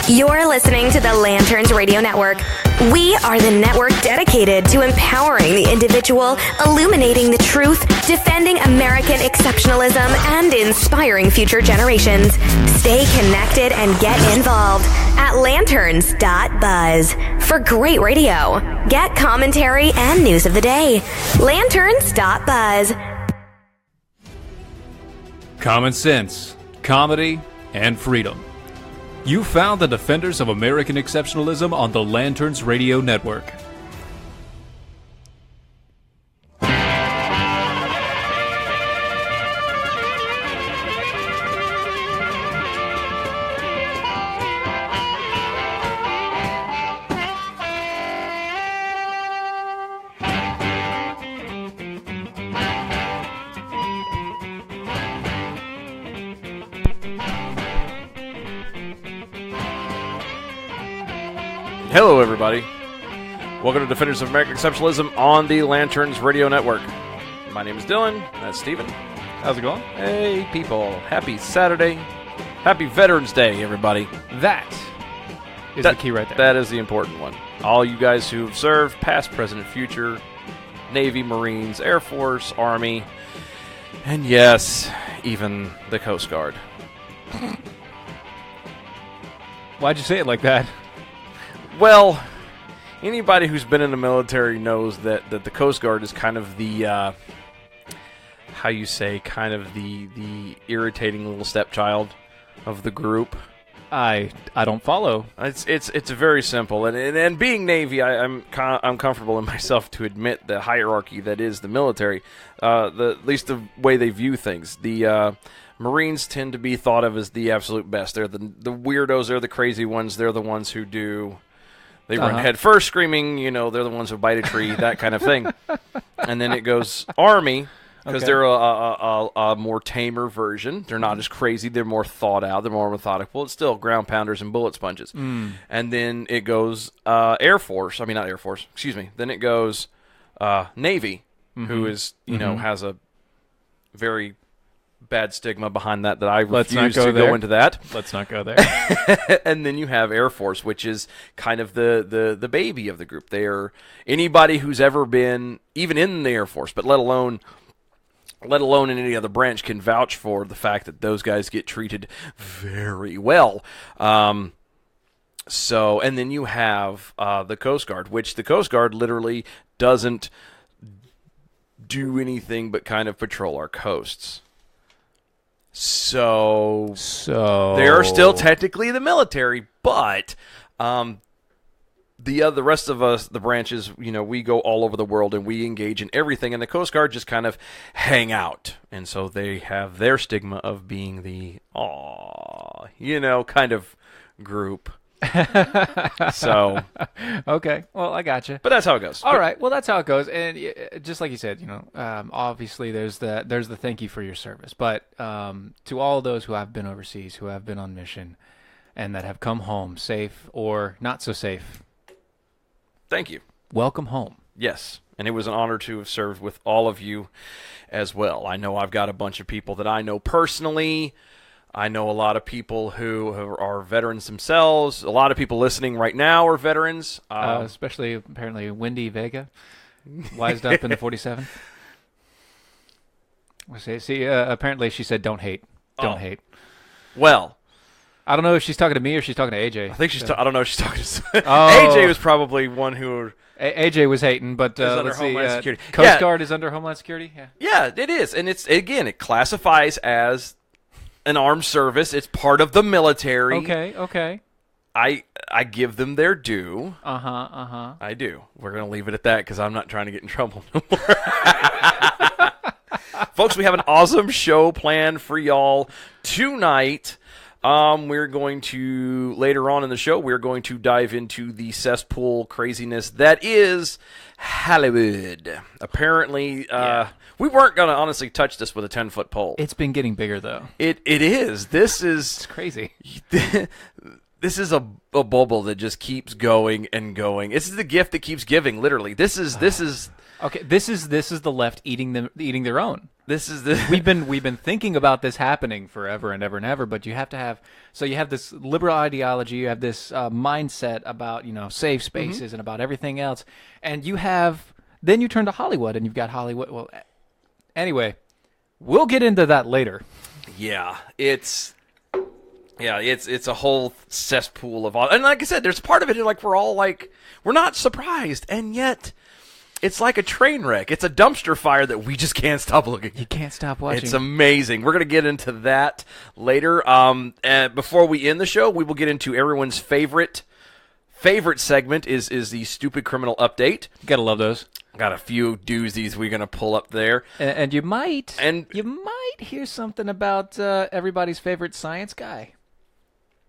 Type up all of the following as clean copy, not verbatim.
You're listening to the Lanterns Radio Network. We are the network dedicated to empowering the individual, illuminating the truth, defending American exceptionalism, and inspiring future generations. Stay connected and get involved at lanterns.buzz for great radio. Get commentary and news of the day. Lanterns.buzz. Common sense, comedy, and freedom. You found the defenders of American exceptionalism on the Lanterns Radio Network. Hello, everybody. Welcome to Defenders of American Exceptionalism on the Lanterns Radio Network. My name is Dylan. That's Steven. How's it going? Hey, people. Happy Saturday. Happy Veterans Day, everybody. That is the key right there. That is the important one. All you guys who've served, past, present, and future, Navy, Marines, Air Force, Army, and yes, even the Coast Guard. Why'd you say it like that? Well, anybody who's been in the military knows that the Coast Guard is kind of the, the irritating little stepchild of the group. I don't follow. It's very simple, and being Navy, I'm comfortable in myself to admit the hierarchy that is the military, at least the way they view things. The Marines tend to be thought of as the absolute best. They're the weirdos. They're the crazy ones. They're the ones who do. They run head first screaming, they're the ones who bite a tree, that kind of thing. And then it goes Army, because they're a more tamer version. They're not as crazy. They're more thought out. They're more methodical. It's still ground pounders and bullet sponges. And then it goes Air Force. I mean, not Air Force. Excuse me. Then it goes Navy, who is, has a very bad stigma behind that I refuse to go into that. Let's not go there. And then you have Air Force, which is kind of the baby of the group. They are anybody who's ever been even in the Air Force, but let alone in any other branch, can vouch for the fact that those guys get treated very well. So, and then you have the Coast Guard, which the Coast Guard literally doesn't do anything but kind of patrol our coasts. So they are still technically the military, but the rest of us, the branches, we go all over the world and we engage in everything, and the Coast Guard just kind of hang out, and so they have their stigma of being the kind of group. So okay, well, I gotcha. But that's how it goes. All right, well, that's how it goes. And just like you said, obviously there's the thank you for your service. But to all those who have been overseas, who have been on mission, and that have come home safe or not so safe, thank you. Welcome home. Yes, and it was an honor to have served with all of you as well. I know I've got a bunch of people that I know personally. I know a lot of people who are veterans themselves. A lot of people listening right now are veterans. Especially, apparently, Wendy Vega, wised up in the 47th. Apparently she said, don't hate. Don't hate. Well, I don't know if she's talking to me or she's talking to AJ. I think I don't know if she's talking to AJ was probably one who... AJ was hating, but let's see. Homeland Security. Coast Guard is under Homeland Security? Yeah, it is. And it classifies as an armed service. It's part of the military. Okay. I give them their due. I do. We're going to leave it at that because I'm not trying to get in trouble no more. Folks, we have an awesome show planned for y'all tonight. We're going to, later on in the show, we're going to dive into the cesspool craziness that is Hollywood. Apparently, we weren't going to honestly touch this with a 10-foot pole. It's been getting bigger, though. It is. It's crazy. This is a bubble that just keeps going and going. This is the gift that keeps giving, literally. This is Okay, this is the left eating their own. This is the we've been thinking about this happening forever and ever and ever, but you have this liberal ideology, you have this mindset about safe spaces and about everything else, and then you turn to Hollywood and you've got Hollywood. Well, anyway, we'll get into that later. Yeah, it's a whole cesspool of all, and like I said, there's part of it like we're not surprised, and yet. It's like a train wreck. It's a dumpster fire that we just can't stop looking at. You can't stop watching. It's amazing. We're going to get into that later. And before we end the show, we will get into everyone's favorite segment is the Stupid Criminal Update. You got to love those. Got a few doozies we're going to pull up there. And you might hear something about everybody's favorite science guy.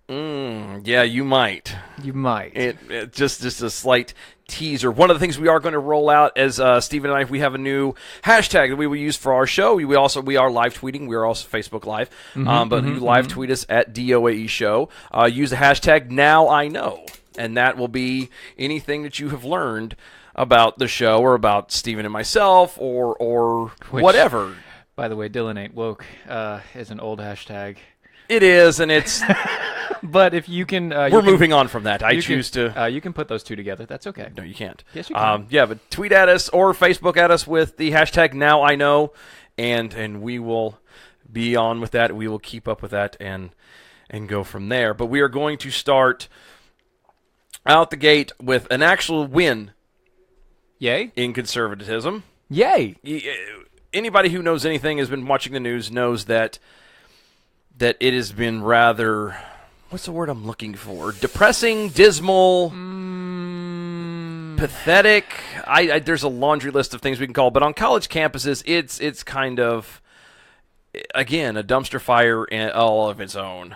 Yeah, you might. You might. It just a slight teaser. One of the things we are going to roll out as Stephen and I, we have a new hashtag that we will use for our show. We are live tweeting. We are also Facebook Live. But you live tweet us at DOAE Show. Use the hashtag NowIKnow, and that will be anything that you have learned about the show or about Stephen and myself or whatever. By the way, Dylan Ain't Woke is an old hashtag. It is, and it's... But if you can... we're moving on from that. I choose to... you can put those two together. That's okay. No, you can't. Yes, you can. Yeah, but tweet at us or Facebook at us with the hashtag NowIKnow, and we will be on with that. We will keep up with that and go from there. But we are going to start out the gate with an actual win. Yay. In conservatism. Yay. Anybody who knows anything, has been watching the news, knows that it has been rather, what's the word I'm looking for? Depressing, dismal, pathetic. There's a laundry list of things we can call, but on college campuses, it's kind of, again, a dumpster fire in all of its own.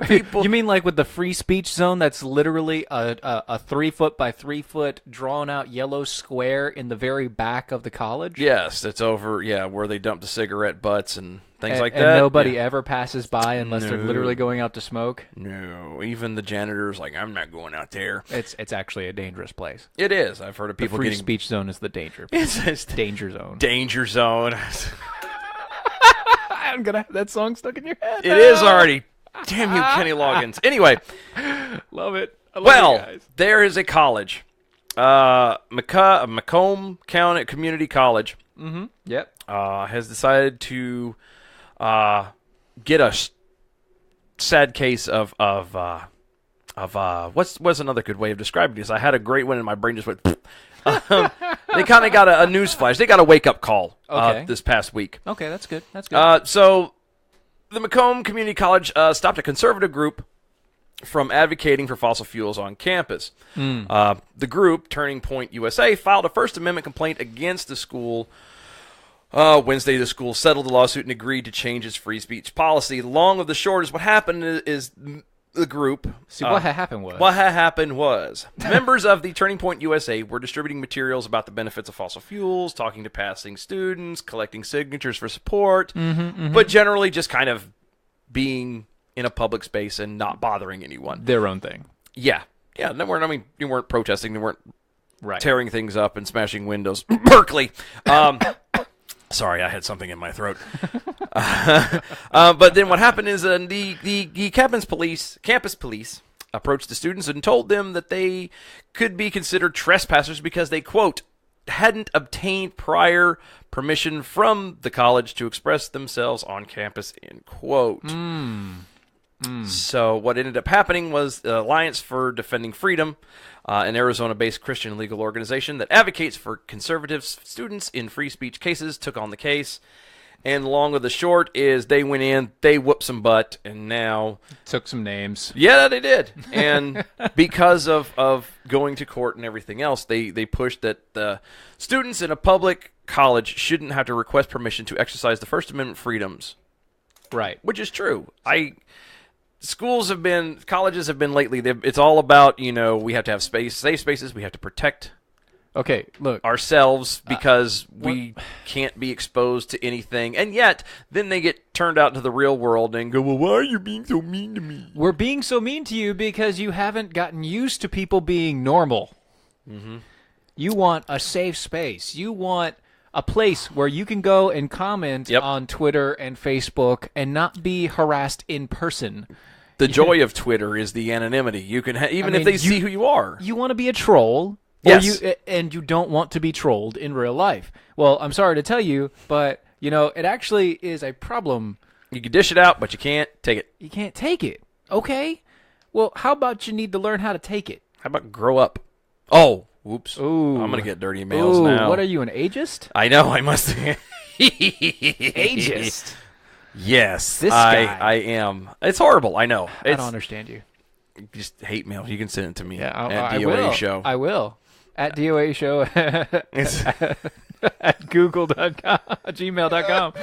You mean like with the free speech zone that's literally a 3 foot by 3 foot drawn out yellow square in the very back of the college? Yes, it's over, where they dump the cigarette butts and things like that. And nobody ever passes by unless they're literally going out to smoke? No, even the janitor's like, I'm not going out there. It's actually a dangerous place. It is. I've heard of people the free speech zone is the danger. It's danger zone. Danger zone. I'm going to have that song stuck in your head. It is already. Damn you, Kenny Loggins. Anyway. Love it. I love well, you guys. There is a college. Macomb County Community College. Mm-hmm. Yep. Has decided to get a sad case of what's another good way of describing this? I had a great one and my brain just went. They kind of got a news flash. They got a wake up call this past week. Okay, that's good. That's good. So the Macomb Community College stopped a conservative group from advocating for fossil fuels on campus. The group, Turning Point USA, filed a First Amendment complaint against the school. Wednesday, the school settled the lawsuit and agreed to change its free speech policy. The long of the short is what happened is the group... See, what happened was... members of the Turning Point USA were distributing materials about the benefits of fossil fuels, talking to passing students, collecting signatures for support, but generally just kind of being in a public space and not bothering anyone. Their own thing. Yeah. Yeah, you weren't protesting, they weren't tearing things up and smashing windows. Berkeley! Sorry, I had something in my throat. But then what happened is the campus police approached the students and told them that they could be considered trespassers because they, quote, hadn't obtained prior permission from the college to express themselves on campus, end quote. So what ended up happening was the Alliance for Defending Freedom, an Arizona-based Christian legal organization that advocates for conservative students in free speech cases, took on the case. And long of the short is they went in, they whooped some butt, and now... Took some names. Yeah, they did. And because of going to court and everything else, they pushed that the students in a public college shouldn't have to request permission to exercise the First Amendment freedoms. Right. Which is true. Colleges have been lately, it's all about, we have to have safe spaces, we have to protect ourselves because we can't be exposed to anything. And yet, then they get turned out into the real world and go, well, why are you being so mean to me? We're being so mean to you because you haven't gotten used to people being normal. You want a safe space. You want a place where you can go and comment on Twitter and Facebook and not be harassed in person. The joy of Twitter is the anonymity. You can if they see who you are. You want to be a troll, and you don't want to be trolled in real life. Well, I'm sorry to tell you, but it actually is a problem. You can dish it out, but you can't take it. You can't take it. Okay. Well, how about you need to learn how to take it? How about grow up? Oh. Whoops. Ooh. I'm going to get dirty emails now. What are you, an ageist? I know, I must. Ageist. Yes, this guy. I am. It's horrible, I know. I don't understand you. Just hate mail. You can send it to me at DOA Show. I will. At DOA Show at google.com, gmail.com.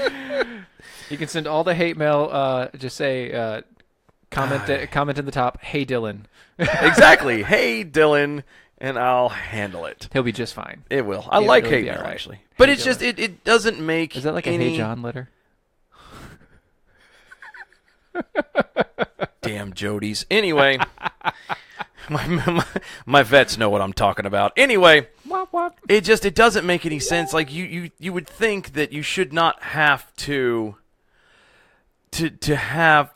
You can send all the hate mail. Just say, comment in the top, hey, Dylan. Exactly. Hey, Dylan. And I'll handle it. He'll be just fine. It will. I like hate mail, actually. But it's just, it doesn't make Is that like a Hey John letter? Damn Jodies. Anyway, my vets know what I'm talking about. Anyway, it doesn't make any sense. Like, you would think that you should not have to have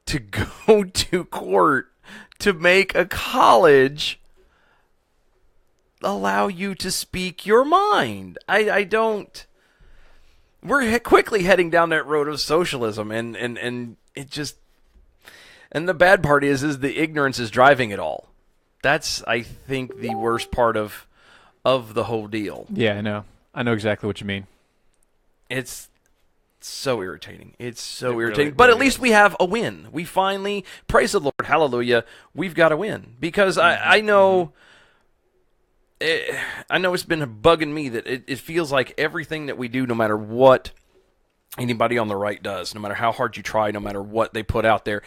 to go to court to make a college allow you to speak your mind. I don't. We're quickly heading down that road of socialism, and it just. And the bad part is the ignorance is driving it all. That's, I think, the worst part of the whole deal. Yeah, I know. I know exactly what you mean. It's so irritating. It's so irritating. But at least we have a win. We finally, praise the Lord, hallelujah, we've got a win. Because I know. I know it's been bugging me that it feels like everything that we do, no matter what anybody on the right does, no matter how hard you try, no matter what they put out there,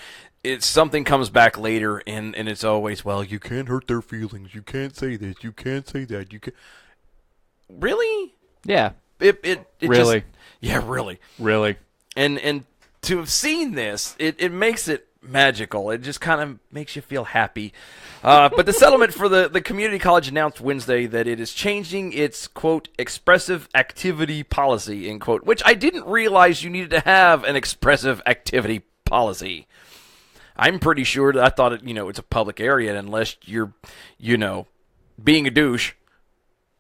something comes back later, and it's always, well, you can't hurt their feelings, you can't say this, you can't say that, you can't. Really? Yeah. It really? Just, yeah, really. Really. And to have seen this, it makes it magical. It just kind of makes you feel happy. But the settlement for the community college announced Wednesday that it is changing its, quote, expressive activity policy, end quote, which I didn't realize you needed to have an expressive activity policy. I'm pretty sure that I thought it's a public area, and unless you're, being a douche,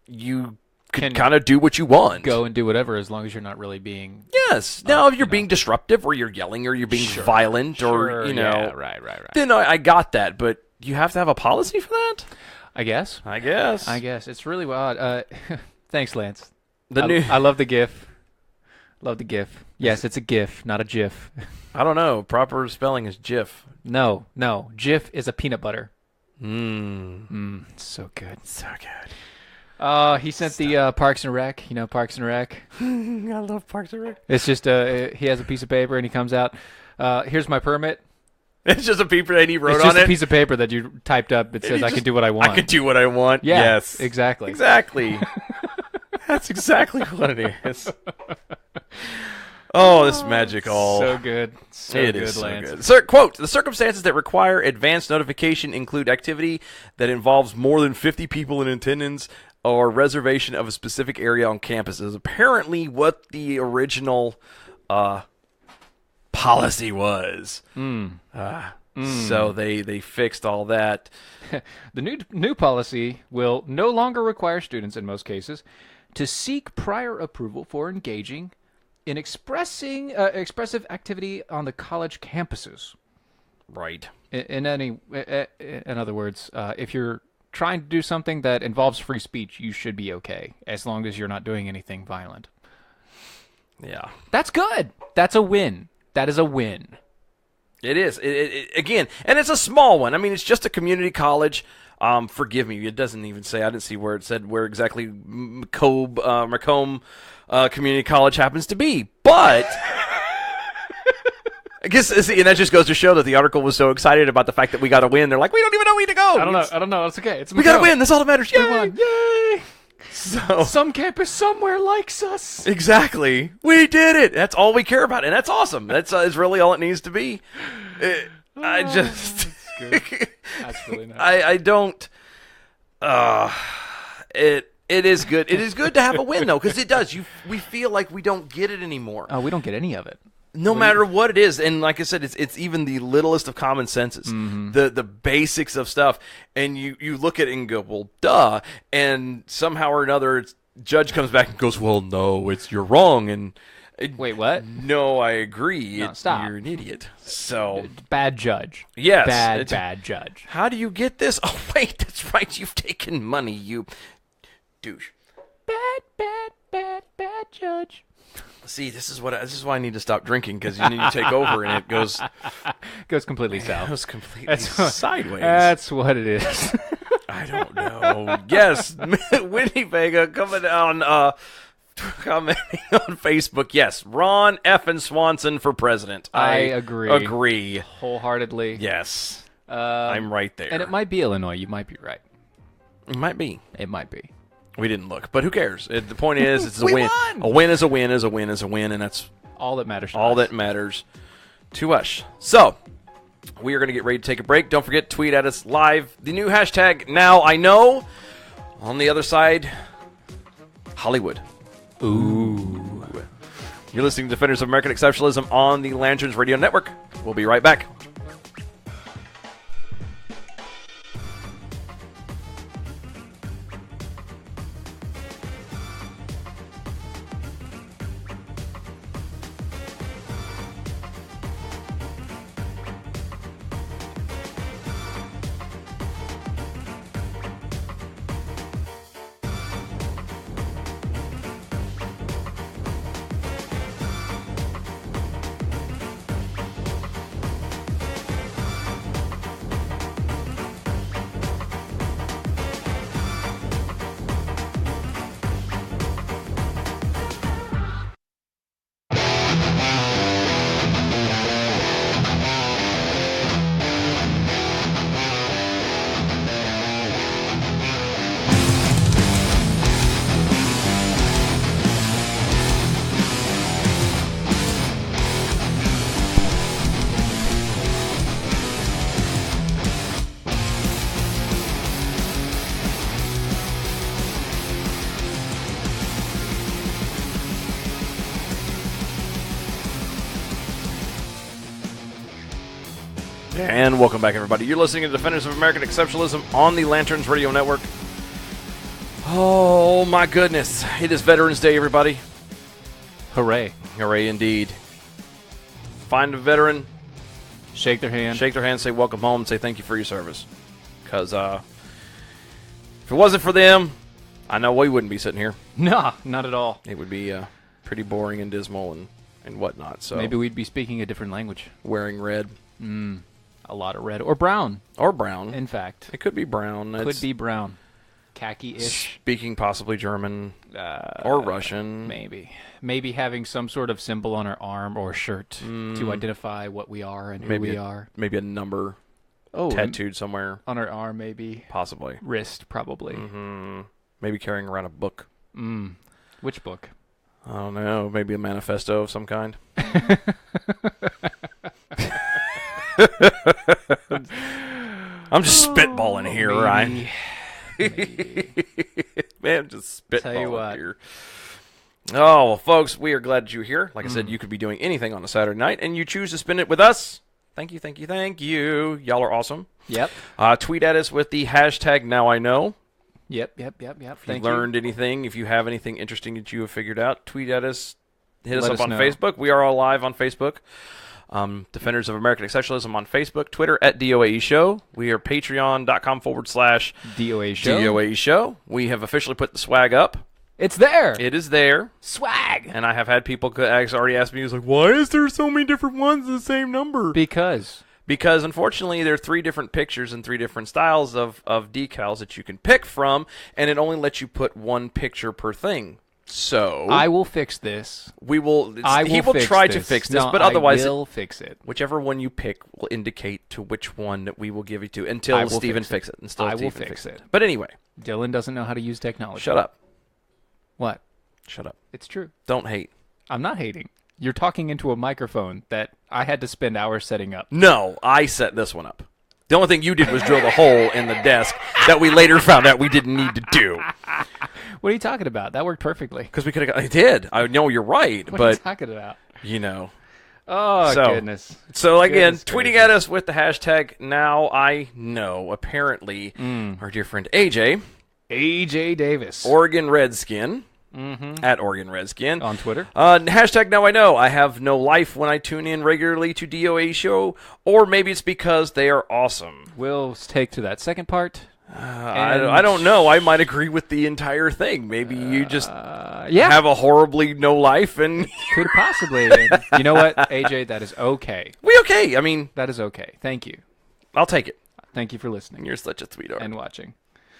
you can kind of do what you want. Go and do whatever, as long as you're not really being. Yes. Now, if you're being disruptive, or you're yelling, or you're being violent, or yeah, right. Then I got that, but you have to have a policy for that? I guess. It's really odd. Thanks, Lance. I love the GIF. Love the GIF. Yes, it's a GIF, not a GIF. I don't know. Proper spelling is GIF. No. GIF is a peanut butter. So good. So good. He sent the Parks and Rec. Parks and Rec. I love Parks and Rec. It's just he has a piece of paper and he comes out. Here's my permit. It's just a paper that he wrote on it. It's just a piece of paper that you typed up. It says, I can do what I want. I can do what I want. Yeah, yes. Exactly. That's exactly what it is. Oh, this is magical. So good. It is so good. Sir, quote, the circumstances that require advance notification include activity that involves more than 50 people in attendance or reservation of a specific area on campus. Is apparently what the original policy was. So they fixed all that. The new policy will no longer require students, in most cases, to seek prior approval for engaging in expressive activity on the college campuses. Right. In other words, if you're trying to do something that involves free speech, you should be okay, as long as you're not doing anything violent. Yeah. That's good. That's a win. That is a win. It is. Again, and it's a small one. I mean, it's just a community college. Forgive me, it doesn't even say. I didn't see where it said where exactly Macomb Community College happens to be. But I guess, and that just goes to show that the article was so excited about the fact that we got a win. They're like, we don't even know where to go. I don't know. It's okay. We got a win. That's all that matters. Yay! We won. Yay! So some campus somewhere likes us. Exactly. We did it. That's all we care about, and that's awesome. That's is really all it needs to be. That's good. That's really nice. I don't. It is good. It is good to have a win, though, because it does. We feel like we don't get it anymore. Oh, we don't get any of it. No matter what it is, and like I said, it's even the littlest of common senses, the basics of stuff, and you look at it and go, well, duh, and somehow or another, judge comes back and goes, well, no, you're wrong, and wait, what? No, I agree. No, stop. You're an idiot. So bad judge. Yes, bad judge. How do you get this? Oh wait, that's right. You've taken money, you douche. Bad judge. See, this is why I need to stop drinking, because you need to take over, and it goes completely south. It goes completely sideways. That's what it is. I don't know. Yes, Winnie Vega commenting on Facebook. Yes, Ron F. Swanson for president. I agree. Agree Wholeheartedly. Yes, I'm right there. And it might be Illinois. You might be right. It might be. It might be. We didn't look, but who cares? The point is, it's a We win. won! A win is a win is a win is a win, and that's all that matters. all that matters to us. So, we are going to get ready to take a break. Don't forget, tweet at us live. The new hashtag, NowIKnow. On the other side, Hollywood. Ooh. You're listening to Defenders of American Exceptionalism on the Lanterns Radio Network. We'll be right back. And welcome back, everybody. You're listening to Defenders of American Exceptionalism on the Lanterns Radio Network. Oh, my goodness. It is Veterans Day, everybody. Hooray. Hooray, indeed. Find a veteran. Shake their hand. Shake their hand, say welcome home, and say thank you for your service. Because if it wasn't for them, I know we wouldn't be sitting here. Nah, not at all. It would be pretty boring and dismal and whatnot. So maybe we'd be speaking a different language. Wearing red. A lot of red. Or brown. Or brown. In fact. It could be brown. Could be brown. Khaki-ish. Speaking possibly German or Russian. Maybe having some sort of symbol on our arm or shirt to identify what we are and who we are. Maybe a number tattooed somewhere. On our arm, maybe. Possibly. Wrist, probably. Maybe carrying around a book. Which book? I don't know. Maybe a manifesto of some kind. I'm just spitballing here, Ryan. Man, I'm just spitballing here. Oh, well, folks, we are glad that you're here. Like I said, you could be doing anything on a Saturday night, and you choose to spend it with us. Thank you, thank you, thank you. Y'all are awesome. Yep. Tweet at us with the hashtag NowIKnow. Yep. If you learned anything, if you have anything interesting that you have figured out, tweet at us. Hit us up on Facebook. We are all live on Facebook. Defenders of American Exceptionalism on Facebook, Twitter at DOAE Show. We are patreon.com/DOAE Show. DOAE Show. We have officially put the swag up. It's there. It is there. Swag. And I have had people already ask me, he's like, why is there so many different ones, the same number? Because unfortunately there are 3 different pictures and 3 different styles of decals that you can pick from, and it only lets you put 1 picture per thing. So I will fix this. He will try to fix this, but otherwise I will fix it. Whichever one you pick will indicate to which one that we will give you to until Steven fix it. I will fix it. But anyway, Dylan doesn't know how to use technology. Shut up. What? Shut up. It's true. Don't hate. I'm not hating. You're talking into a microphone that I had to spend hours setting up. No, I set this one up. The only thing you did was drill the hole in the desk that we later found out we didn't need to do. What are you talking about? That worked perfectly. Because we could have. I did. I know you're right, What are you but talking about? Oh, goodness. So again, Goodness tweeting gracious. at us with the hashtag NowIKnow. Apparently, our dear friend AJ, AJ Davis. Oregon Redskin, at Oregon Redskin. On Twitter. Hashtag NowIKnow. I have no life when I tune in regularly to DOA show, or maybe it's because they are awesome. We'll take to that second part. I don't know. I might agree with the entire thing. Maybe you just Yeah. have a horribly no life and Could possibly. And you know what, AJ? That is okay. we okay. I mean, That is okay. Thank you. I'll take it. Thank you for listening You're such a sweetheart. and watching.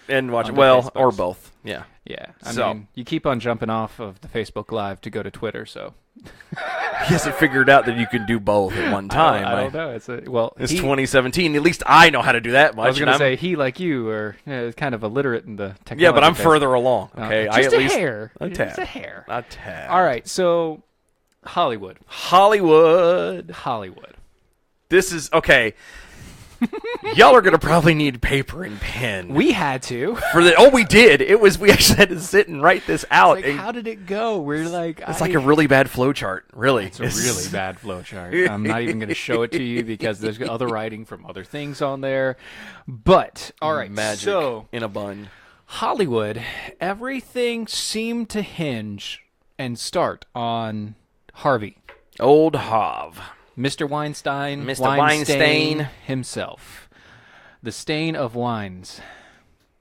And watch on the well, Facebooks. or both. Yeah. Yeah. I So- mean, you keep on jumping off of the Facebook Live to go to Twitter, so. He hasn't figured out that you can do both at one time. I don't know. It's It's he, 2017. At least I know how to do that much. I was going to and I'm- say he, like you, are kind of illiterate in the technology. yeah, but I'm phase. further along. Okay, Just I at a least hair. a Just tad. a hair. A tad. All right, so Hollywood. Hollywood. This is okay. Y'all are gonna probably need paper and pen. We had to. for the we did. We actually had to sit and write this out. Like, how did it go? We're like, It's like a really bad flow chart. Really, It's a really bad flowchart. I'm not even going to show it to you because there's other writing from other things on there. But all right, magic so in a bun. Hollywood, everything seemed to hinge and start on Harvey, Old Hav. Mr. Weinstein, Mr. Weinstein himself, the stain of wines.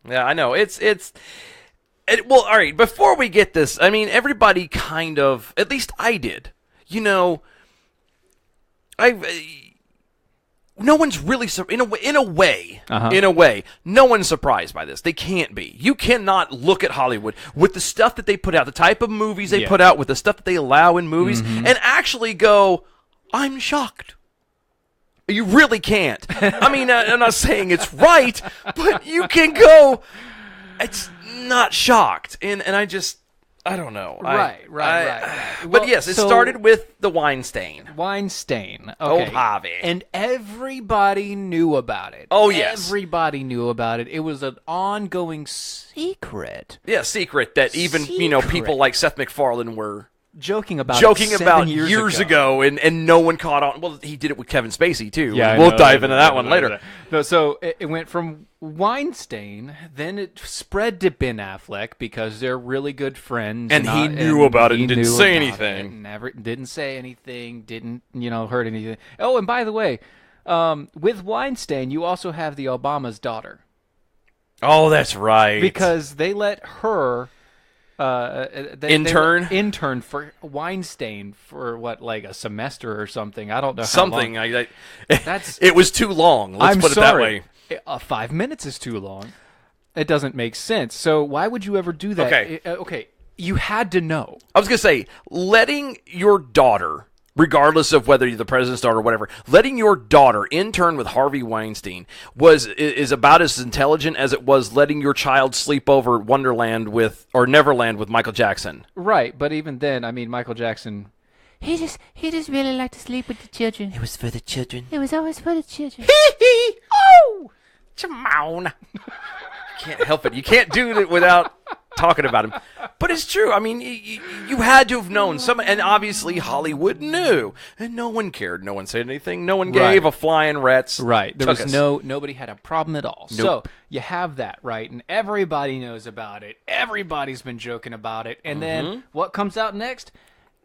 Yeah, I know. Well, all right. Before we get this, I mean, everybody kind of, at least I did. No one's really in a way, no one's surprised by this. They can't be. You cannot look at Hollywood with the stuff that they put out, the type of movies they put out, with the stuff that they allow in movies, and actually go, I'm shocked. You really can't. I mean, I'm not saying it's right, but you can go, it's not shocked. And I don't know. Right. But Well, yes, it so- started with the Weinstein. Weinstein. Old Okay. Harvey. And everybody knew about it. Oh, yes. Everybody knew about it. It was an ongoing secret. Yeah, secret that even, Secret. people like Seth MacFarlane were Joking about joking it 7 about years ago, and no one caught on. Well, he did it with Kevin Spacey, too. Yeah, we'll dive into that one later. No, so it went from Weinstein, then it spread to Ben Affleck because they're really good friends. And he knew about it and didn't knew say about anything. it and didn't say anything, didn't, hurt anything. Oh, and by the way, with Weinstein, you also have the Obama's daughter. Oh, that's right. Because they let her... Intern? Intern for Weinstein for like a semester or something. I don't know. Something. How long. That's. It was too long. Let's I'm put it sorry. that way. 5 minutes is too long. It doesn't make sense. So why would you ever do that? Okay. Okay. You had to know. I was going to say, letting your daughter, regardless of whether you're the president's daughter or whatever, letting your daughter intern with Harvey Weinstein is about as intelligent as it was letting your child sleep over Neverland with Michael Jackson. Right, but even then, I mean, Michael Jackson. He just really liked to sleep with the children. It was for the children. It was always for the children. Oh, Jamon. Can't help it. You can't do it without talking about him. But it's true. I mean, you had to have known. And obviously Hollywood knew. And no one cared. No one said anything. No one gave a flying rat's. Right. There Took was us. nobody had a problem at all. Nope. So you have that, right? And everybody knows about it. Everybody's been joking about it. And then what comes out next?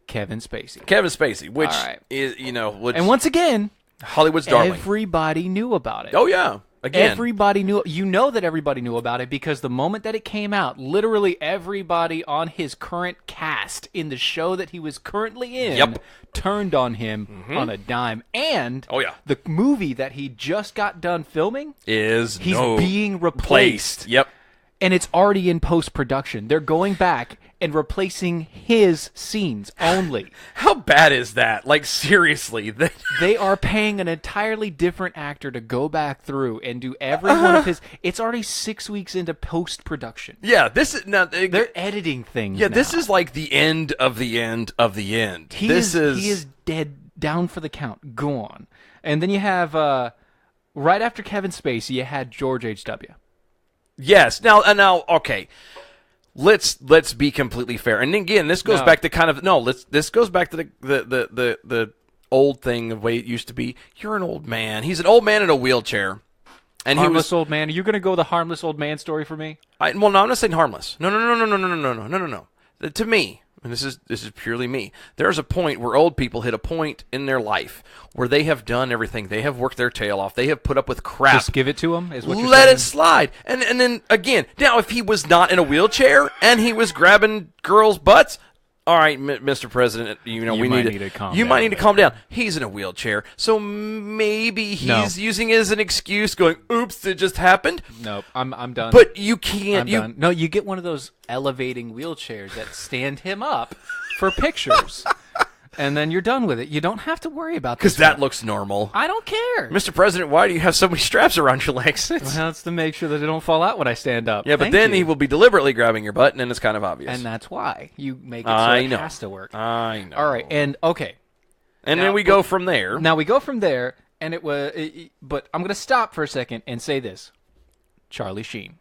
Kevin Spacey. Kevin Spacey, which All right. is, which And once again, Hollywood's darling. everybody knew about it. Oh, yeah. Again. Everybody knew. You know that everybody knew about it because the moment that it came out, literally everybody on his current cast in the show that he was currently in turned on him on a dime. And the movie that he just got done filming he's being replaced. Yep. And it's already in post-production. They're going back and replacing his scenes only. How bad is that? Like, seriously. They are paying an entirely different actor to go back through and do every one of his... It's already 6 weeks into post-production. Yeah, this is... Now, They're editing things Yeah, now. this is like the end of the end of the end. He is dead, down for the count, gone. And then you have... right after Kevin Spacey, you had George H.W. Yes. Now, okay. Let's be completely fair. And again, this goes back to kind of this goes back to the old thing, the way it used to be. You're an old man. He's an old man in a wheelchair. And Harmless old man. Are you going to go the harmless old man story for me? Well, no, I'm not saying harmless. No. To me, and this is purely me, there's a point where old people hit a point in their life where they have done everything. They have worked their tail off. They have put up with crap. Just give it to him, is what you're saying? Let it slide. And then, again, now if he was not in a wheelchair and he was grabbing girls' butts, all right, Mr. President, we might need to calm down. He's in a wheelchair, so maybe he's using it as an excuse, going, "Oops, it just happened." Nope, I'm done. But you can't. Done. No, you get one of those elevating wheelchairs that stand him up for pictures, and then you're done with it. You don't have to worry about this. Because that looks normal. I don't care, Mr. President. Why do you have so many straps around your legs? Well, that's to make sure that they don't fall out when I stand up. Yeah, but then he will be deliberately grabbing your butt, and then it's kind of obvious. And that's why you make it so it has to work. I know. All right, and okay. And then we go from there. Now we go from there, and it was. But I'm going to stop for a second and say this: Charlie Sheen.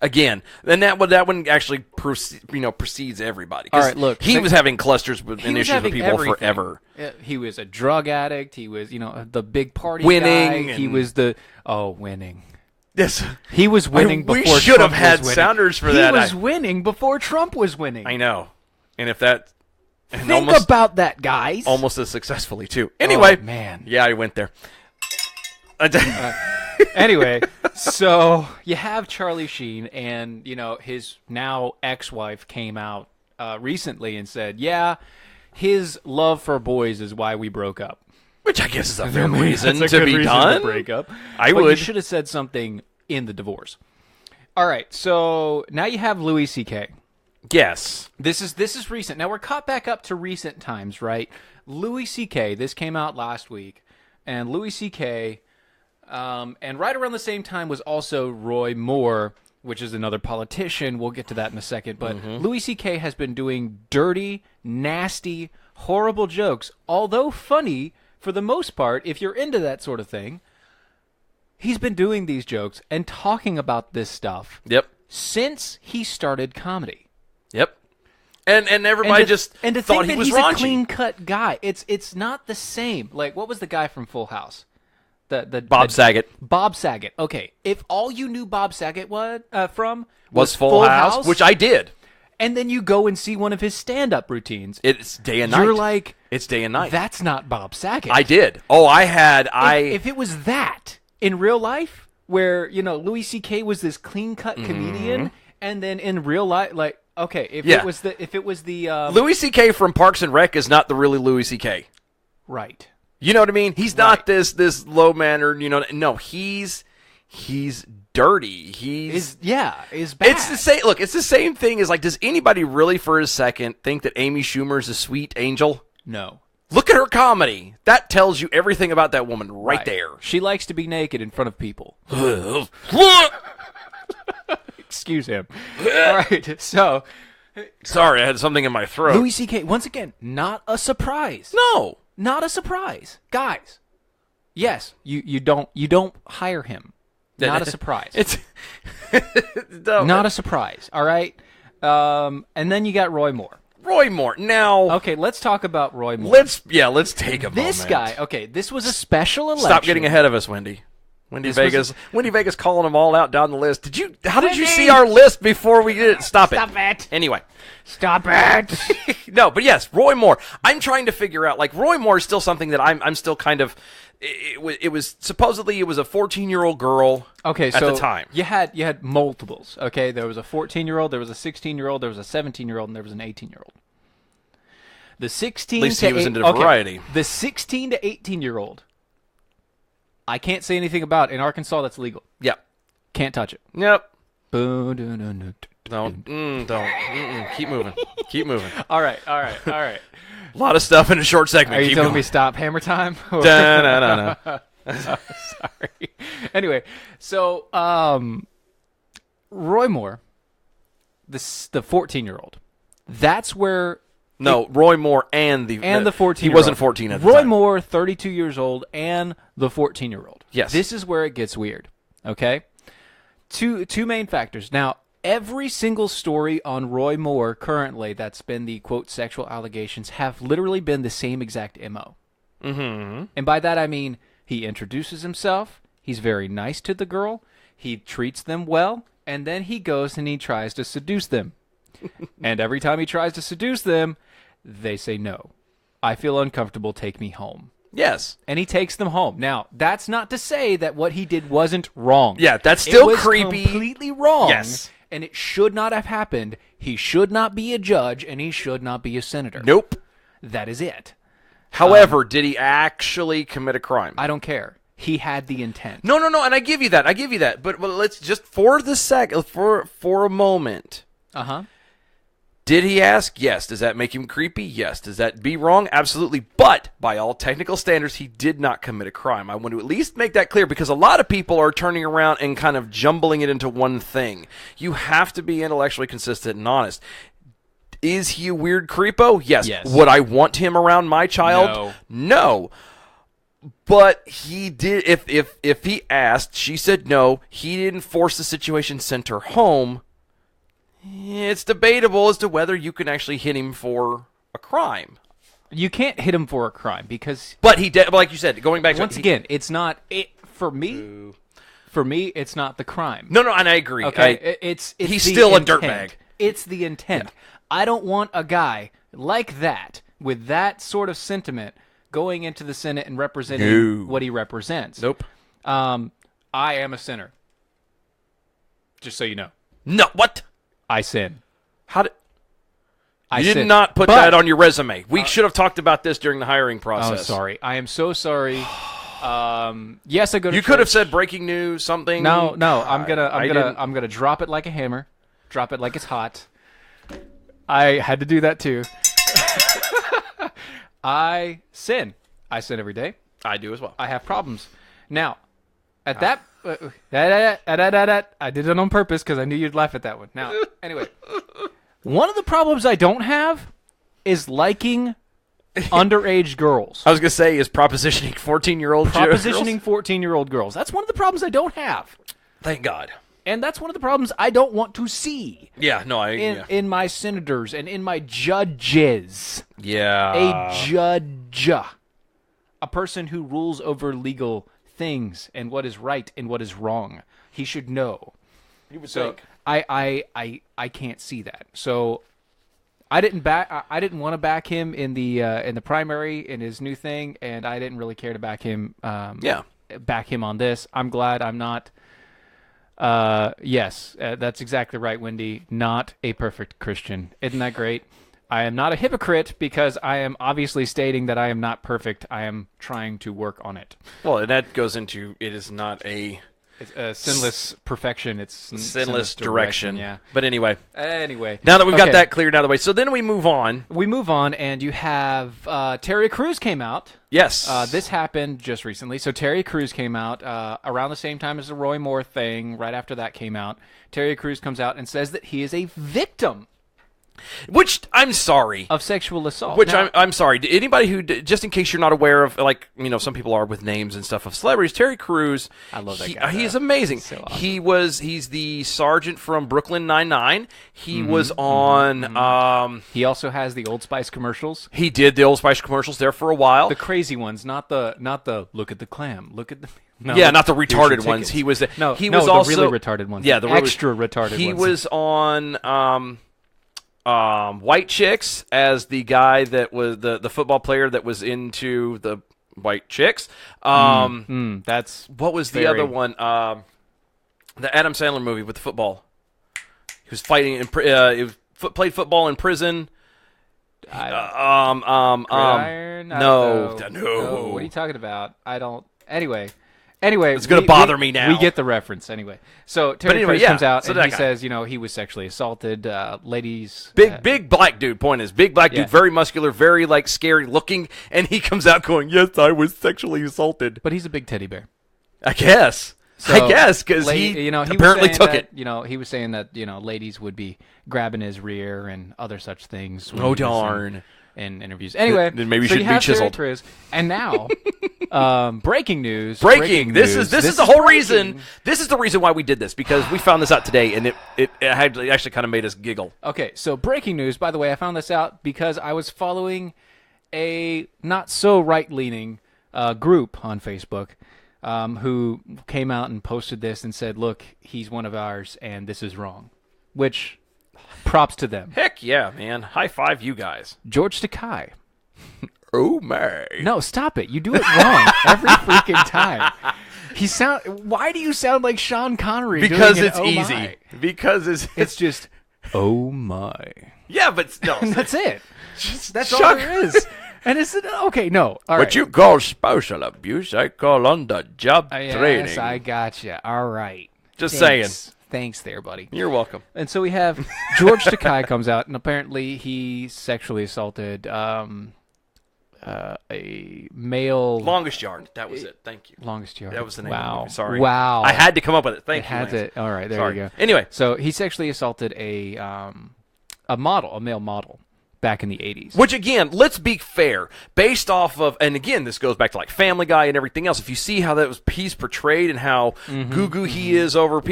Again, and that one actually precedes everybody. All right, look, he was having clusters and issues with people forever. He was a drug addict. He was, the big party winning. guy. He was winning. Yes, he was winning before we should Trump have had was winning. Sounders for that. He was winning before Trump was winning. I know, and if that. And Think about that, guys. Almost as successfully too. Anyway, man, yeah, I went there. Anyway, so you have Charlie Sheen, and his now ex-wife came out recently and said, "Yeah, his love for boys is why we broke up." Which I guess is a fair reason to be done. To break up. But you should have said something in the divorce. All right, so now you have Louis C.K. Yes, this is recent. Now we're caught back up to recent times, right? Louis C.K. This came out last week, and Louis C.K. And right around the same time was also Roy Moore, which is another politician. We'll get to that in a second. But Louis C.K. has been doing dirty, nasty, horrible jokes, although funny for the most part, if you're into that sort of thing. He's been doing these jokes and talking about this stuff. Yep. Since he started comedy. Yep. And everybody thought he was he's raunchy. A clean-cut guy. It's not the same. Like, what was the guy from Full House? Bob Saget. Bob Saget. Okay, if all you knew Bob Saget was Full House, which I did, and then you go and see one of his stand-up routines, it's day and night. You're like, it's day and night. That's not Bob Saget. I did. Oh, If it was that in real life, where Louis C.K. was this clean-cut comedian, and then in real life, like, okay, if it was the Louis C.K. from Parks and Rec is not the really Louis C.K. Right. You know what I mean? He's not this low mannered. No, he's dirty. He's bad. It's the same. Look, it's the same thing as like. Does anybody really for a second think that Amy Schumer's a sweet angel? No. Look at her comedy. That tells you everything about that woman right there. She likes to be naked in front of people. Excuse him. All right, so. Sorry, I had something in my throat. Louis C.K., once again, not a surprise. No. Not a surprise. Guys, yes, you don't hire him. Not a surprise. It's not a surprise, all right? And then you got Roy Moore. Roy Moore. Now, okay, let's talk about Roy Moore. Let's take a moment. This guy, okay, this was a special election. Stop getting ahead of us, Wendy. Wendy Vegas calling them all out down the list. How did you see our list before we did it? Stop it. Anyway. Stop it. No, but yes, Roy Moore. I'm trying to figure out, like, Roy Moore is still something that I'm still kind of, it was supposedly it was a 14-year-old girl at the time. You had multiples, okay? There was a 14-year-old, there was a 16-year-old, there was a 17-year-old, and there was an 18-year-old. The 16 At least he was into variety. The 16 to 18-year-old, I can't say anything about. In Arkansas, that's legal. Yep. Can't touch it. Yep. Don't. Keep moving. Keep moving. All right. A lot of stuff in a short segment. Are you Keep telling going. me stop hammer time? No. Sorry. Anyway, so Roy Moore, the 14-year-old, that's where No, Roy Moore and the 14-year-old. He wasn't 14 at the Roy time. Moore, 32 years old, and the 14-year-old. Yes. This is where it gets weird, okay? Two main factors. Now, every single story on Roy Moore currently that's been the, quote, sexual allegations have literally been the same exact MO. Mm-hmm. And by that I mean he introduces himself, he's very nice to the girl, he treats them well, and then he goes and he tries to seduce them. And every time he tries to seduce them, they say no. I feel uncomfortable, take me home. Yes. And he takes them home. Now, that's not to say that what he did wasn't wrong. Yeah, that's still it was creepy. Completely wrong. Yes. And it should not have happened. He should not be a judge, and he should not be a senator. Nope. That is it. However, did he actually commit a crime? I don't care. He had the intent. No, and I give you that. But let's just for a moment. Uh-huh. Did he ask? Yes. Does that make him creepy? Yes. Does that be wrong? Absolutely. But by all technical standards, he did not commit a crime. I want to at least make that clear because a lot of people are turning around and kind of jumbling it into one thing. You have to be intellectually consistent and honest. Is he a weird creepo? Yes. Would I want him around my child? No. But he did. If he asked, she said no. He didn't force the situation, sent her home. It's debatable as to whether you can actually hit him for a crime. You can't hit him for a crime because... But he did, like you said, going back to... Once again, it's not... For me, it's not the crime. No, and I agree. Okay, it's he's the still intent. a dirtbag. It's the intent. Yeah. I don't want a guy like that, with that sort of sentiment, going into the Senate and representing what he represents. Nope. I am a sinner. Just so you know. No, what? I sin. How did... I did sin. not put that on your resume. We should have talked about this during the hiring process. Oh, sorry. I am so sorry. Yes, I go to You church. could have said breaking news, something. No. I'm gonna drop it like a hammer. Drop it like it's hot. I had to do that too. I sin. I sin every day. I do as well. I have problems. Now, at that... I did it on purpose because I knew you'd laugh at that one. Now, anyway, one of the problems I don't have is liking underage girls. I was going to say, is propositioning 14-year-old girls? Propositioning 14-year-old girls. That's one of the problems I don't have. Thank God. And that's one of the problems I don't want to see. Yeah, no, in my senators and in my judges. Yeah. A judge. A person who rules over legal things and what is right and what is wrong. He should know. You would think. I can't see that. So I didn't want to back him in the primary in his new thing, and I didn't really care to back him. Back him on this. I'm glad I'm not. Yes, that's exactly right, Wendy. Not a perfect Christian. Isn't that great? I am not a hypocrite because I am obviously stating that I am not perfect. I am trying to work on it. Well, and that goes into it is not a... It's a sinless perfection. It's sinless direction. Yeah. But anyway. Now that we've got that cleared out of the way, so then we move on. And you have Terry Crews came out. Yes. This happened just recently. So Terry Crews came out around the same time as the Roy Moore thing. Right after that came out, Terry Crews comes out and says that he is a victim. Which, I'm sorry. Of sexual assault. Which, I'm sorry. Anybody who, just in case you're not aware of, like, some people are with names and stuff of celebrities, Terry Crews. I love that guy. He is amazing. So awesome. He's the sergeant from Brooklyn Nine-Nine. He was on, he also has the Old Spice commercials. He did the Old Spice commercials there for a while. The crazy ones, not the look at the clam, look at the... No, yeah, not the retarded ones. He was he was the also really retarded ones. Yeah, the extra retarded ones. He was on White Chicks as the guy that was the football player that was into the White Chicks. That's what was the other one? The Adam Sandler movie with the football. He was fighting in played football in prison. Gridiron? No. What are you talking about? I don't. Anyway, it's going to bother me now. We get the reference anyway. So Terry Crews comes out and he says, he was sexually assaulted. Ladies, big black dude. Point is, big black dude, very muscular, very scary looking, and he comes out going, "Yes, I was sexually assaulted." But he's a big teddy bear. I guess. So, I guess because he he apparently was saying took that, it. He was saying that ladies would be grabbing his rear and other such things. when Oh, he was darn. In interviews. Anyway, Then maybe so should you be have chiseled. Terry Crews, and now, breaking news. This is the whole breaking. reason. This is the reason why we did this, because we found this out today, and it actually kind of made us giggle. Okay, so breaking news. By the way, I found this out because I was following a not so right-leaning group on Facebook who came out and posted this and said, "Look, he's one of ours, and this is wrong." Which, props to them. Heck yeah, man! High five, you guys. George Takei. Oh my! No, stop it! You do it wrong every freaking time. Why do you sound like Sean Connery? Because doing it's an, easy. My? Because It's just, oh my. yeah, but no, That's it. That's Chuck. all there is. And it's okay. No, all right. what you call spousal abuse, I call on-the-job training. Yes, I gotcha. All right. Just Thanks. saying. Thanks there, buddy. You're welcome. And so we have George Takei comes out, and apparently he sexually assaulted a male. Longest yard. That was it. Thank you. Longest yard. That was the name of the Wow. movie. Sorry. Wow. I had to come up with it. Thank you. Had Lance. to. All right, there Sorry. you go. Anyway. So he sexually assaulted a male model, back in the 80s. Which, again, let's be fair. Based off of, and again, this goes back to like Family Guy and everything else. If you see how he's portrayed and how goo-goo he is over,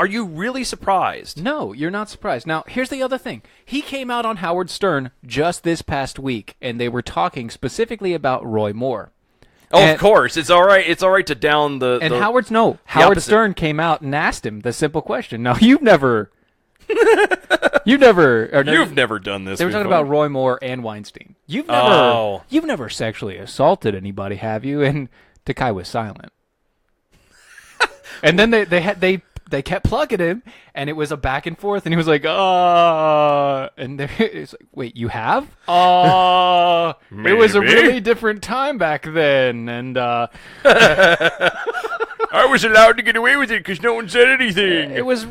are you really surprised? No, you're not surprised. Now, here's the other thing. He came out on Howard Stern just this past week, and they were talking specifically about Roy Moore. Oh, of course. It's all right. It's all right to down the. And the, Howard opposite. Stern came out and asked him the simple question. Now, you've never done this. They were talking before. about Roy Moore and Weinstein. You've never sexually assaulted anybody, have you? And Takei was silent. And then they kept plugging him, and it was a back and forth, and he was like, and it's like, wait, you have? It was a really different time back then, and I was allowed to get away with it because no one said anything. it was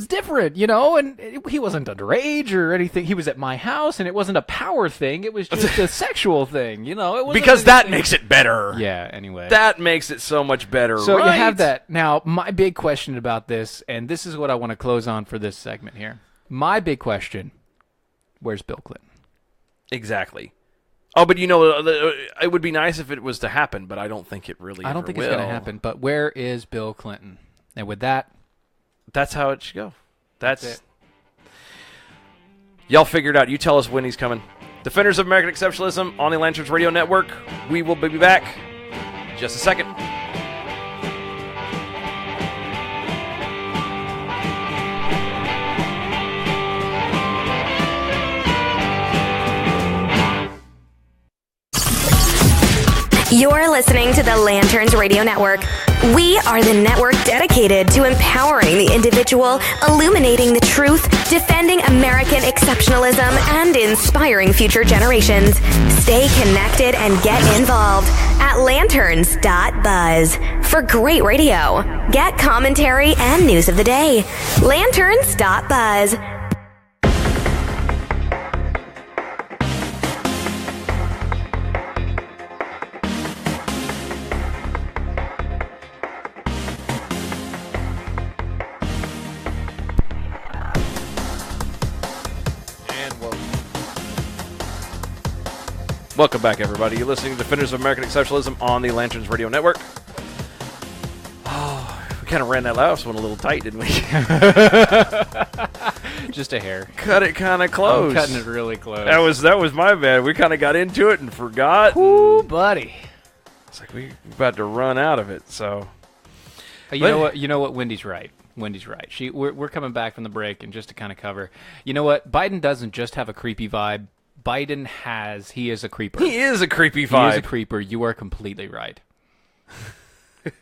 different, and he wasn't underage or anything. He was at my house, and it wasn't a power thing. It was just a sexual thing, It wasn't because that makes it better. Yeah, anyway. That makes it so much better, So right? you have that. Now, my big question about this, and this is what I want to close on for this segment here. My big question, where's Bill Clinton? Exactly. Oh, but it would be nice if it was to happen, but I don't think it really I don't think will. it's going to happen, but where is Bill Clinton? And with that, that's how it should go. That's it. Y'all figure it out. You tell us when he's coming. Defenders of American Exceptionalism on the Lanterns Radio Network. We will be back in just a second. You're listening to the Lanterns Radio Network. We are the network dedicated to empowering the individual, illuminating the truth, defending American exceptionalism, and inspiring future generations. Stay connected and get involved at lanterns.buzz. For great radio, get commentary and news of the day. Lanterns.buzz. Welcome back, everybody. You're listening to Defenders of American Exceptionalism on the Lanterns Radio Network. Oh, we kind of ran that last one a little tight, didn't we? just a hair. Cut it kind of close. I'm cutting it really close. That was my bad. We kind of got into it and forgot. Ooh, buddy. It's like we're about to run out of it. So, know what? You know what? Wendy's right. Wendy's right. We're coming back from the break, and just to kind of cover, you know what? Biden doesn't just have a creepy vibe. He is a creeper. He is a creepy vibe. He is a creeper. You are completely right.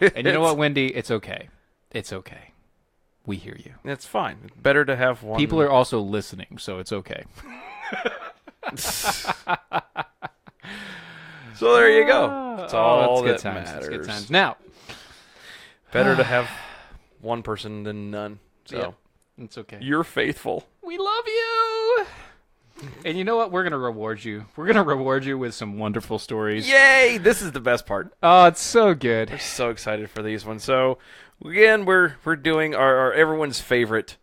And you know what, Wendy? It's okay. It's okay. We hear you. It's fine. It's better to have one. People are also listening, so it's okay. So there you go. That's all that's that good times. matters. That's good times. Now, better to have one person than none. So yeah, it's okay. You're faithful. We love you. And you know what? We're going to reward you. We're going to reward you with some wonderful stories. Yay! This is the best part. Oh, it's so good. We're so excited for these ones. So Again, we're doing our everyone's favorite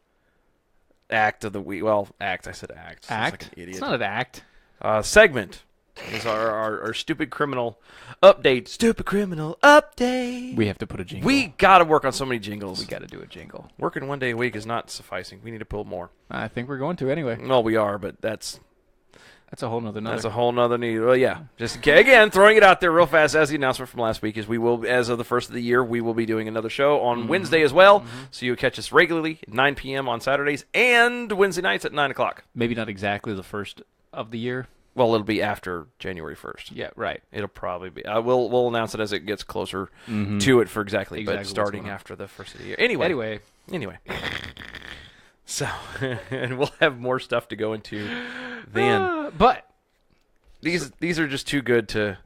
act of the week. Well, act. I said act. Sounds like an idiot. It's not an act. Segment is our stupid criminal update. Stupid criminal update. We have to put a jingle. We got to work on so many jingles. We got to do a jingle. Working one day a week is not sufficing. We need to pull more. I think we're going to anyway. Well, we are, but that's a whole nother. That's a whole nother need. Well, yeah. Just again, throwing it out there real fast as the announcement from last week is we will, as of the first of the year, we will be doing another show on Wednesday as well. So you'll catch us regularly at 9 p.m. on Saturdays and Wednesday nights at 9 o'clock. Maybe not exactly the first of the year. Well, it'll be after January 1st. Yeah, right. It'll probably be. We'll announce it as it gets closer to it for exactly but starting after the first of the year. Anyway. So, and we'll have more stuff to go into then. But these are just too good to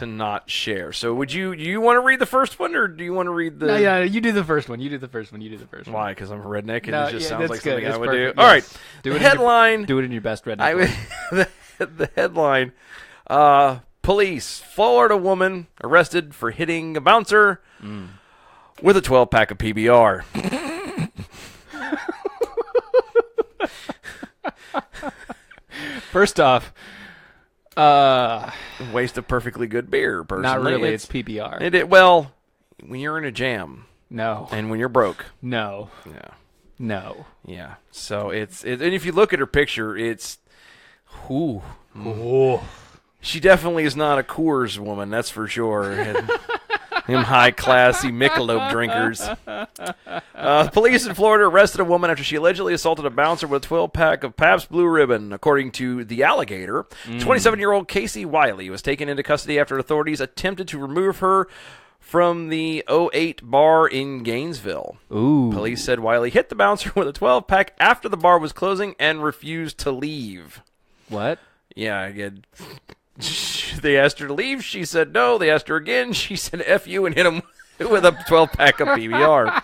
not share. So would you want to read the first one, or do you want to read the... No, yeah, you do the first one. Why? Because I'm a redneck and it just sounds like good. something I would perfect. do. All right. Do the it headline... do it in your best redneck way. The headline, police, Florida woman arrested for hitting a bouncer with a 12-pack of PBR. First off, waste of perfectly good beer, personally. not really. It's PBR. Well, when you're in a jam. No. And when you're broke. No. Yeah. No. Yeah. So it's and if you look at her picture, it's whoo. Oh. She definitely is not a Coors woman, that's for sure. Them high classy Michelob drinkers. Police in Florida arrested a woman after she allegedly assaulted a bouncer with a 12-pack of Pabst Blue Ribbon. According to The Alligator, 27-year-old Casey Wiley was taken into custody after authorities attempted to remove her from the 08 bar in Gainesville. Ooh. Police said Wiley hit the bouncer with a 12-pack after the bar was closing and refused to leave. What? Yeah, again. They asked her to leave. She said no. They asked her again. She said F you and hit him with a 12-pack of PBR.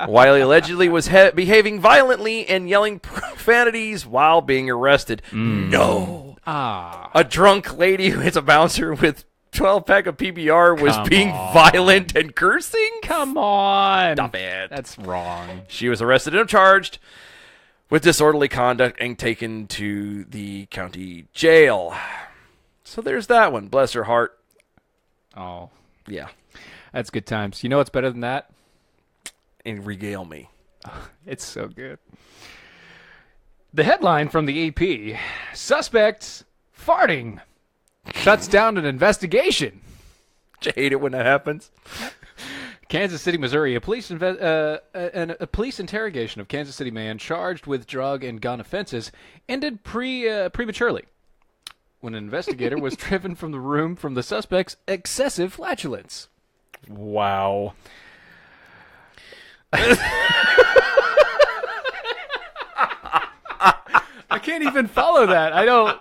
Wiley allegedly was behaving violently and yelling profanities while being arrested. No. A drunk lady who hits a bouncer with 12-pack of PBR was being violent and cursing? Come on. Stop it. That's wrong. She was arrested and charged with disorderly conduct and taken to the county jail. So there's that one. Bless her heart. Oh. Yeah. That's good times. You know what's better than that? And regale me. It's so good. The headline from the AP, suspects farting shuts down an investigation. I hate it when that happens. Kansas City, Missouri, a police interrogation of Kansas City man charged with drug and gun offenses ended prematurely when an investigator was driven from the room from the suspect's excessive flatulence. Wow. I can't even follow that. I don't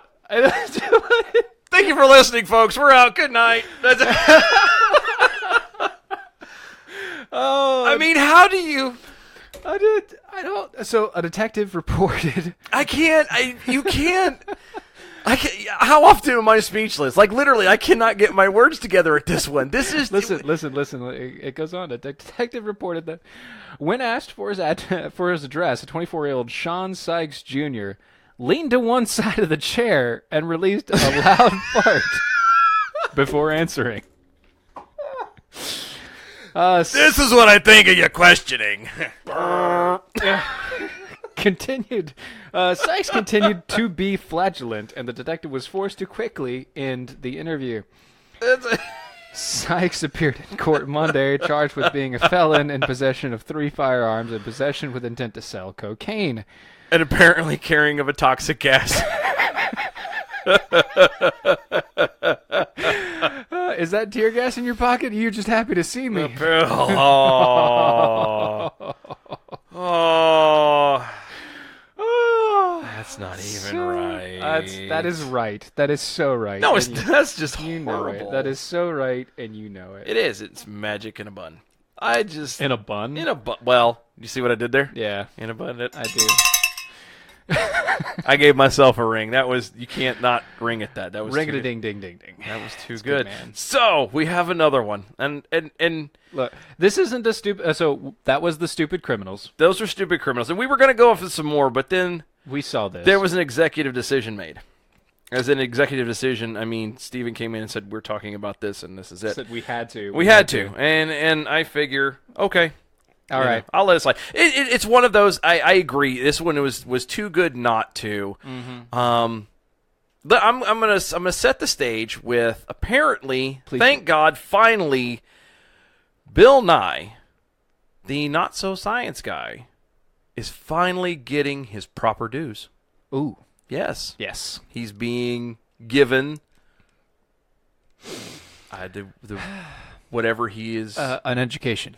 Thank you for listening, folks. We're out. Good night. Oh, I mean, how do you... So a detective reported... You can't... How often am I speechless? Like, literally, I cannot get my words together at this one. This is... Listen. It goes on. A detective reported that when asked for his address, a 24-year-old Sean Sykes Jr. leaned to one side of the chair and released a loud fart before answering. This is what I think of you questioning. Sykes continued to be flatulent, and the detective was forced to quickly end the interview. Sykes appeared in court Monday, charged with being a felon in possession of 3 firearms and possession with intent to sell cocaine. And apparently carrying of a toxic gas. Is that tear gas in your pocket? Or are you just happy to see me? That's not even right. That is right. That is so right. No, that's just you horrible. know it. That is so right, and you know it. It is. It's magic in a bun. In a bun? In a bun. Well, you see what I did there? Yeah. In a bun. I do. I gave myself a ring. That was, you can't not ring at that. That was Ring too it a good. ding ding ding ding. That was too That's good. man. So we have another one, and Look, this isn't a stupid. So that was the stupid criminals. those are stupid criminals. And we were going to go off with some more, but then We saw this. there was an executive decision made. As an executive decision, I mean, Steven came in and said, we're talking about this, and this is it. Said we had to. We had to. And I figure, okay. All you know, right. I'll let it slide. It's one of those, I agree. This one was too good not to. Mm-hmm. I'm gonna set the stage with, apparently, Please thank God, finally, Bill Nye, the not-so-science guy, is finally getting his proper dues. Ooh. Yes. Yes. He's being given the whatever he is. An education.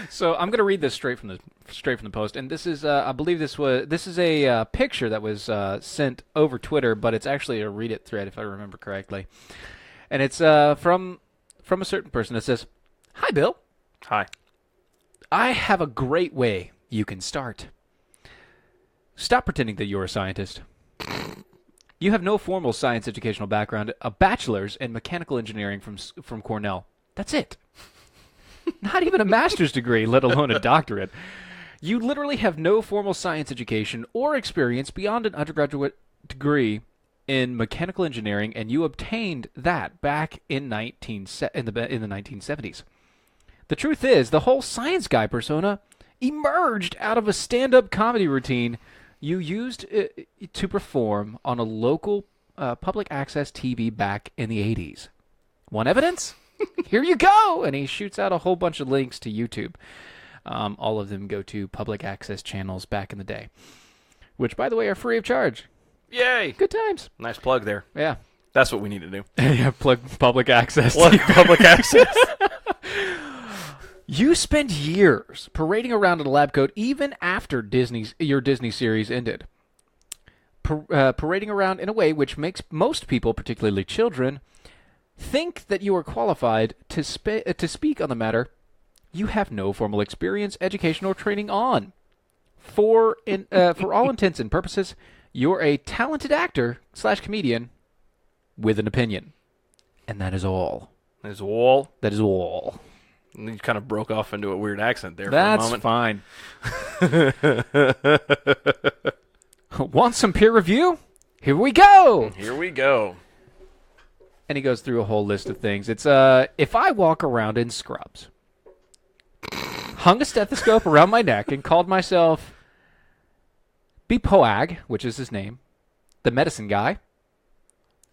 So I'm going to read this straight from the post, and this is I believe this is a picture that was sent over Twitter, but it's actually a Reddit thread if I remember correctly, and it's from a certain person. It says, "Hi Bill, Hi. I have a great way you can start. Stop pretending that you're a scientist. You have no formal science educational background, a bachelor's in mechanical engineering from Cornell. That's it. Not even a master's degree, let alone a doctorate. You literally have no formal science education or experience beyond an undergraduate degree in mechanical engineering, and you obtained that back in the 1970s. The truth is, the whole science guy persona emerged out of a stand-up comedy routine you used to perform on a local public access TV back in the 80s. Want evidence? Here you go! And he shoots out a whole bunch of links to YouTube. All of them go to public access channels back in the day, which, by the way, are free of charge. Yay! Good times. Nice plug there. Yeah. That's what we need to do. Yeah, plug public access. Plug public access. You spent years parading around in a lab coat even after your Disney series ended. Parading around in a way which makes most people, particularly children, think that you are qualified to speak on the matter you have no formal experience, education, or training on. For all intents and purposes, you're a talented actor / comedian with an opinion. And that is all. There's a wall. That is all. And you kind of broke off into a weird accent there That's for a moment. Fine. Want some peer review? Here we go. Here we go. And he goes through a whole list of things. It's if I walk around in scrubs, hung a stethoscope around my neck, and called myself Bepoag, which is his name, the medicine guy,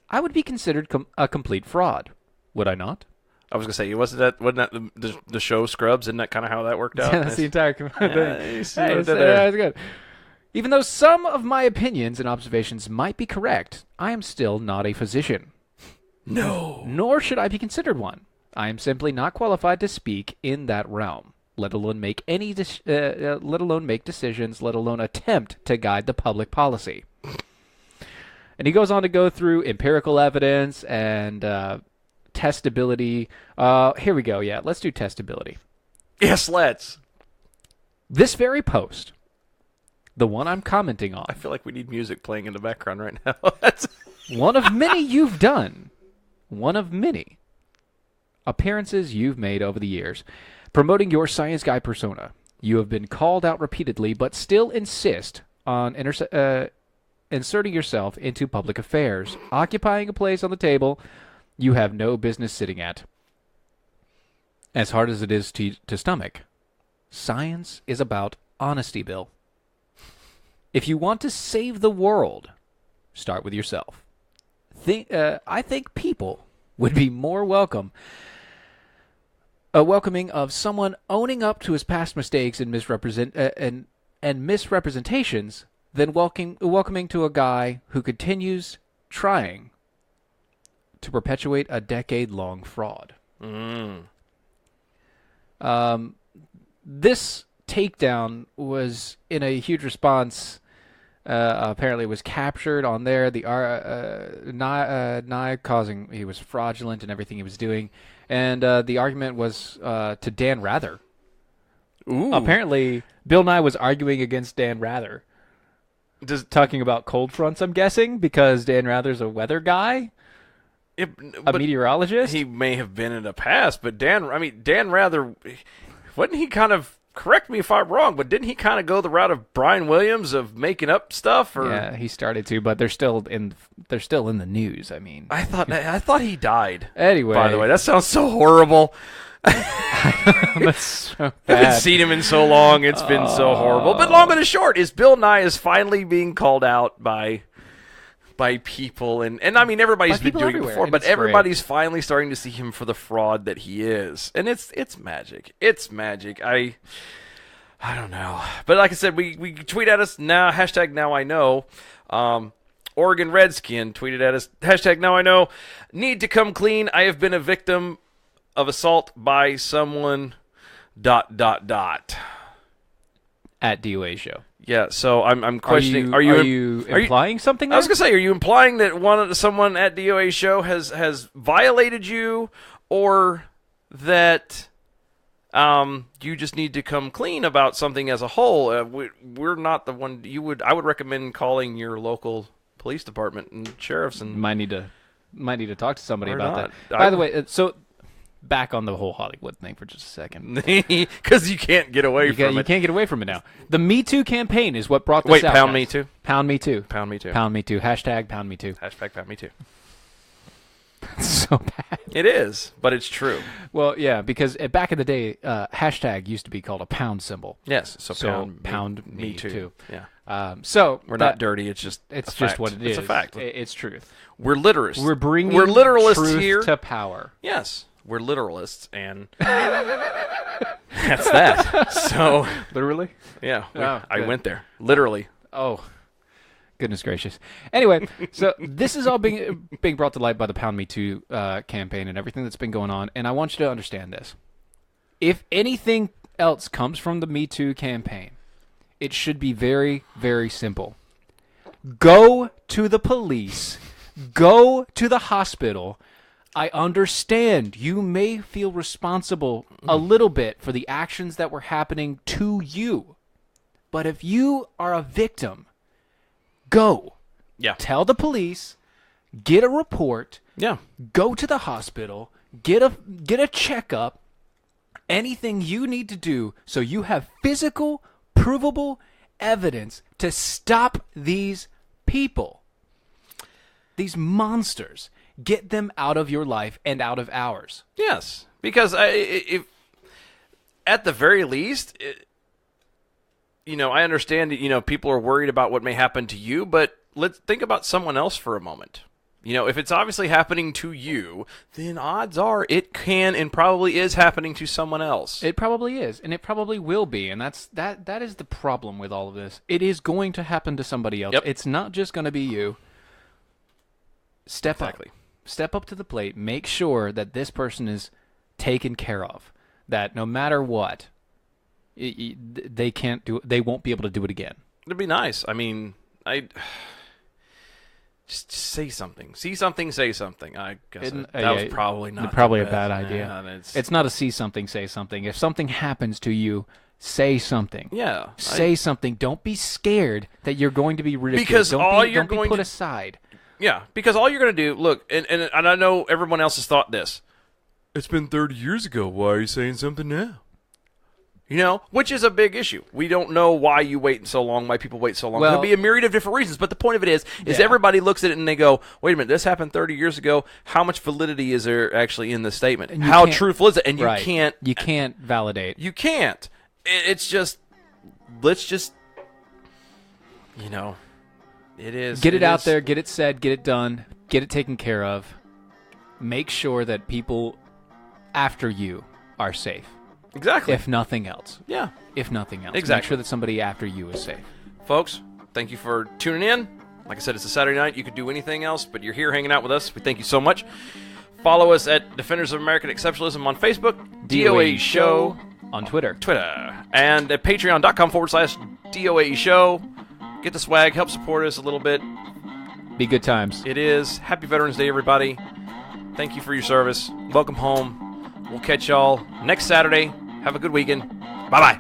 I would be considered a complete fraud. Would I not? I was gonna say, wasn't that the show Scrubs? Isn't that kind of how that worked out? Yeah, that's the entire thing. you see what I did Yeah, there. it's good. Even though some of my opinions and observations might be correct, I am still not a physician. No. Nor should I be considered one. I am simply not qualified to speak in that realm, let alone make decisions, let alone attempt to guide the public policy. And he goes on to go through empirical evidence and testability. Here we go. Yeah, let's do testability. Yes, let's. This very post, the one I'm commenting on, I feel like we need music playing in the background right now. That's one of many you've done, one of many appearances you've made over the years, promoting your science guy persona. You have been called out repeatedly, but still insist on inserting yourself into public affairs, occupying a place on the table you have no business sitting at. As hard as it is to stomach, science is about honesty, Bill. If you want to save the world, start with yourself. I think people would be more welcoming of someone owning up to his past mistakes and misrepresentations than welcoming to a guy who continues trying to perpetuate a decade-long fraud. This takedown was in a huge response. Apparently, it was captured on there. The Nye causing he was fraudulent in everything he was doing, and the argument was to Dan Rather. Ooh. Apparently, Bill Nye was arguing against Dan Rather. Talking about cold fronts, I'm guessing, because Dan Rather's a weather guy, a meteorologist. He may have been in the past, but Dan Rather, wasn't he kind of, correct me if I'm wrong, but didn't he kind of go the route of Brian Williams of making up stuff? Or? Yeah, he started to, but they're still in the news. I mean, I thought he died. Anyway, by the way, that sounds so horrible. That's so bad. I haven't seen him in so long. It's been so horrible. But long and short is Bill Nye is finally being called out by people, and I mean everybody's been doing it before, but everybody's finally starting to see him for the fraud that he is, and it's magic. It's magic. I don't know, but like I said, we tweet at us now #NowIKnow. Oregon Redskin tweeted at us #NowIKnow. Need to come clean. I have been a victim of assault by someone ... At DOA show. Yeah, so I'm questioning. Are you implying something? I was gonna say, are you implying that someone at DOA show has violated you, or that you just need to come clean about something as a whole? We're not the one. I would recommend calling your local police department and sheriffs, and might need to talk to somebody about not. that. By the way, so. Back on the whole Hollywood thing for just a second. Because you can't get away from it. You can't get away from it now. The Me Too campaign is what brought this out. Wait, pound Me Too? Pound Me Too. Pound Me Too. Pound Me Too. #Pound Me Too. #Pound Me Too. That's so bad. It is, but it's true. Well, yeah, because back in the day, hashtag used to be called a pound symbol. Yes, so pound me too. Yeah. So we're not dirty. It's just what it is. It's a fact. It's truth. We're literists. We're literalists truth here to power. Yes. We're literalists, and that's that. So literally, yeah, I went there literally. Oh, goodness gracious! Anyway, so this is all being brought to light by the Pound Me Too campaign and everything that's been going on, and I want you to understand this: if anything else comes from the Me Too campaign, it should be very, very simple. Go to the police. Go to the hospital. I understand you may feel responsible a little bit for the actions that were happening to you. But if you are a victim, go. Yeah. Tell the police, get a report, go to the hospital, get a checkup, anything you need to do so you have physical, provable evidence to stop these people. These monsters. Get them out of your life and out of ours. Yes, because at the very least, I understand that, people are worried about what may happen to you, but let's think about someone else for a moment. If it's obviously happening to you, then odds are it can and probably is happening to someone else. It probably is, and it probably will be, and that is the problem with all of this. It is going to happen to somebody else. Yep. It's not just going to be you. Step Exactly. up. Step up to the plate. Make sure that this person is taken care of. That no matter what, they won't be able to do it again. It'd be nice. I mean, just say something. See something, say something. I guess that was probably not probably a bad idea. It's not a see something, say something. If something happens to you, say something. Yeah. Say something. Don't be scared that you're going to be ridiculed. Because don't be put aside. Yeah, because all you're going to do, look, and I know everyone else has thought this. It's been 30 years ago. Why are you saying something now? Which is a big issue. We don't know why you wait so long, why people wait so long. There'll be a myriad of different reasons, but the point of it is everybody looks at it and they go, wait a minute, this happened 30 years ago. How much validity is there actually in this statement? How truthful is it? And you can't validate. You can't. It's just, let's just, it is. Get it out there, get it said, get it done, get it taken care of. Make sure that people after you are safe. Exactly. If nothing else. Yeah. If nothing else. Exactly. Make sure that somebody after you is safe. Folks, thank you for tuning in. Like I said, it's a Saturday night. You could do anything else, but you're here hanging out with us. We thank you so much. Follow us at Defenders of American Exceptionalism on Facebook. DOA Show on Twitter. And at patreon.com/DOA Show. Get the swag, help support us a little bit. Be good times. It is. Happy Veterans Day, everybody. Thank you for your service. Welcome home. We'll catch y'all next Saturday. Have a good weekend. Bye-bye.